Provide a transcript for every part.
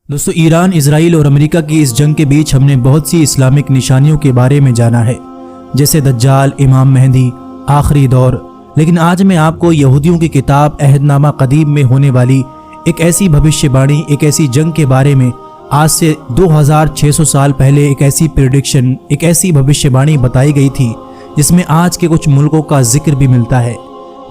दोस्तों, Iran, Israel और America की इस जंग के बीच हमने बहुत सी इस्लामिक निशानियों के बारे में जाना है, जैसे दज्जाल, इमाम मेहदी, आखिरी दौर। लेकिन आज मैं आपको यहूदियों की किताब अहदनामा कदीम में होने वाली एक ऐसी भविष्यवाणी, एक ऐसी जंग के बारे में, आज से 2600 साल पहले एक ऐसी प्रेडिक्शन, एक ऐसी भविष्यवाणी बताई गई थी जिसमें आज के कुछ मुल्कों का जिक्र भी मिलता है,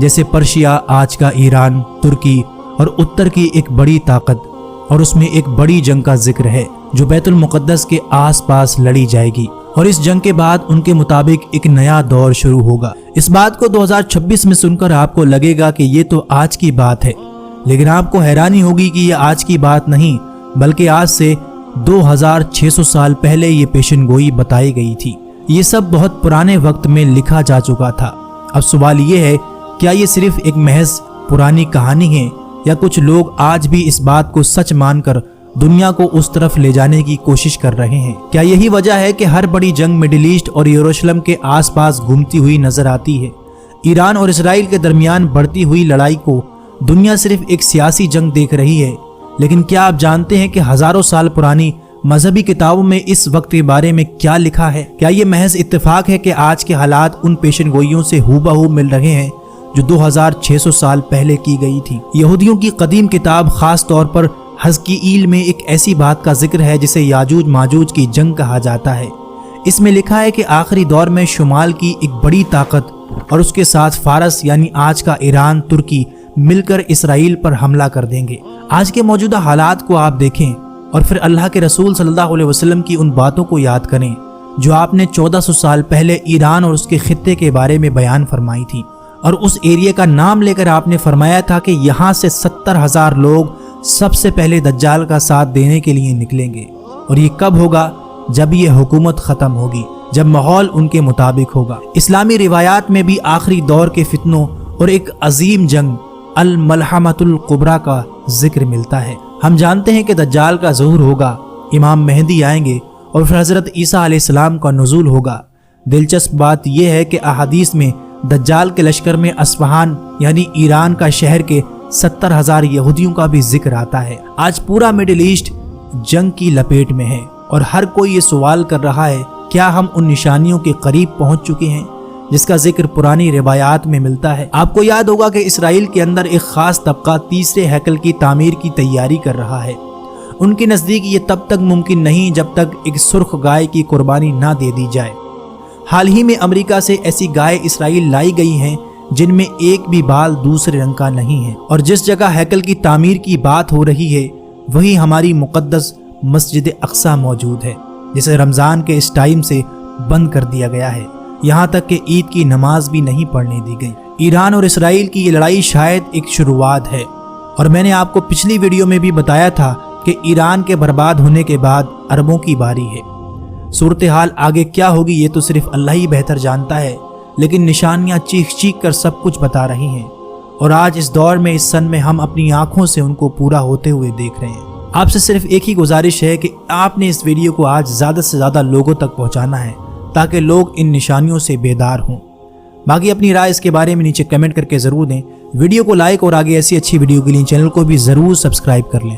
जैसे पर्शिया, आज का ईरान, तुर्की और उत्तर की एक बड़ी ताकत, और उसमें एक बड़ी जंग का जिक्र है जो बैतुल मुक़द्दस के आसपास लड़ी जाएगी। और इस जंग के बाद उनके मुताबिक एक नया दौर शुरू होगा। इस बात को 2026 में सुनकर आपको लगेगा कि ये तो आज की बात है, लेकिन आपको हैरानी होगी कि ये आज की बात नहीं, बल्कि आज से 2600 साल पहले ये पेशनगोई बताई गई थी। ये सब बहुत पुराने वक्त में लिखा जा चुका था। अब सवाल ये है, क्या ये सिर्फ एक महज पुरानी कहानी है, या कुछ लोग आज भी इस बात को सच मानकर दुनिया को उस तरफ ले जाने की कोशिश कर रहे हैं? क्या यही वजह है कि हर बड़ी जंग मिडिल ईस्ट और यरूशलेम के आसपास घूमती हुई नजर आती है? ईरान और इजराइल के दरमियान बढ़ती हुई लड़ाई को दुनिया सिर्फ एक सियासी जंग देख रही है, लेकिन क्या आप जानते हैं कि हजारों साल पुरानी मजहबी किताबों में इस वक्त के बारे में क्या लिखा है? क्या ये महज इत्तेफाक है कि आज के हालात उन पेशनगोइयों से हूबहू मिल रहे हैं जो 2600 साल पहले की गई थी? यहूदियों की कदीम किताब, खास तौर पर हज़कीईल में एक ऐसी बात का जिक्र है जिसे याजूज माजूज की जंग कहा जाता है। इसमें लिखा है कि आखिरी दौर में शुमाल की एक बड़ी ताकत और उसके साथ फारस यानी आज का ईरान, तुर्की मिलकर इसराइल पर हमला कर देंगे। आज के मौजूदा हालात को आप देखें और फिर अल्लाह के रसूल सल्लल्लाहु अलैहि वसल्लम की उन बातों को याद करें जो आपने 1400 साल पहले ईरान और उसके खित्ते के बारे में बयान फरमाई थी। और उस एरिया का नाम लेकर आपने फरमाया था कि यहाँ से 70,000 लोग सबसे पहले दज्जाल का साथ देने के लिए निकलेंगे। और ये कब होगा? जब ये हुकूमत ख़त्म होगी, जब माहौल उनके मुताबिक होगा। इस्लामी रिवायात में भी आखिरी दौर के फितनों और एक अजीम जंग अल मलहमतुल कुबरा का जिक्र मिलता है। हम जानते हैं कि दज्जाल का ज़ुहूर होगा, इमाम मेहदी आएंगे और फिर हज़रत ईसा अलैहिस्सलाम का नुज़ूल होगा। दिलचस्प बात यह है कि अहादीस में दज्जाल के लश्कर में अस्फहान यानी ईरान का शहर के 70,000 यहूदियों का भी जिक्र आता है। आज पूरा मिडिल ईस्ट जंग की लपेट में है और हर कोई ये सवाल कर रहा है, क्या हम उन निशानियों के करीब पहुंच चुके हैं जिसका जिक्र पुरानी रिवायात में मिलता है? आपको याद होगा कि इसराइल के अंदर एक खास तबका तीसरे हैकल की तामीर की तैयारी कर रहा है। उनके नज़दीक ये तब तक मुमकिन नहीं जब तक एक सुर्ख गाय की कुर्बानी ना दे दी जाए। हाल ही में अमेरिका से ऐसी गाय इसराइल लाई गई हैं जिनमें एक भी बाल दूसरे रंग का नहीं है। और जिस जगह हैकल की तामीर की बात हो रही है वही हमारी मुक़द्दस मस्जिद अक्सा मौजूद है, जिसे रमज़ान के इस टाइम से बंद कर दिया गया है। यहाँ तक कि ईद की नमाज भी नहीं पढ़ने दी गई। ईरान और इसराइल की ये लड़ाई शायद एक शुरुआत है, और मैंने आपको पिछली वीडियो में भी बताया था कि ईरान के बर्बाद होने के बाद अरबों की बारी है। सूरत हाल आगे क्या होगी ये तो सिर्फ अल्लाह ही बेहतर जानता है, लेकिन निशानियां चीख चीख कर सब कुछ बता रही हैं। और आज इस दौर में, इस सन में, हम अपनी आंखों से उनको पूरा होते हुए देख रहे हैं। आपसे सिर्फ एक ही गुजारिश है कि आपने इस वीडियो को आज ज़्यादा से ज़्यादा लोगों तक पहुँचाना है ताकि लोग इन निशानियों से बेदार हों। बाकी अपनी राय इसके बारे में नीचे कमेंट करके ज़रूर दें। वीडियो को लाइक और आगे ऐसी अच्छी वीडियो के लिए चैनल को भी ज़रूर सब्सक्राइब कर लें।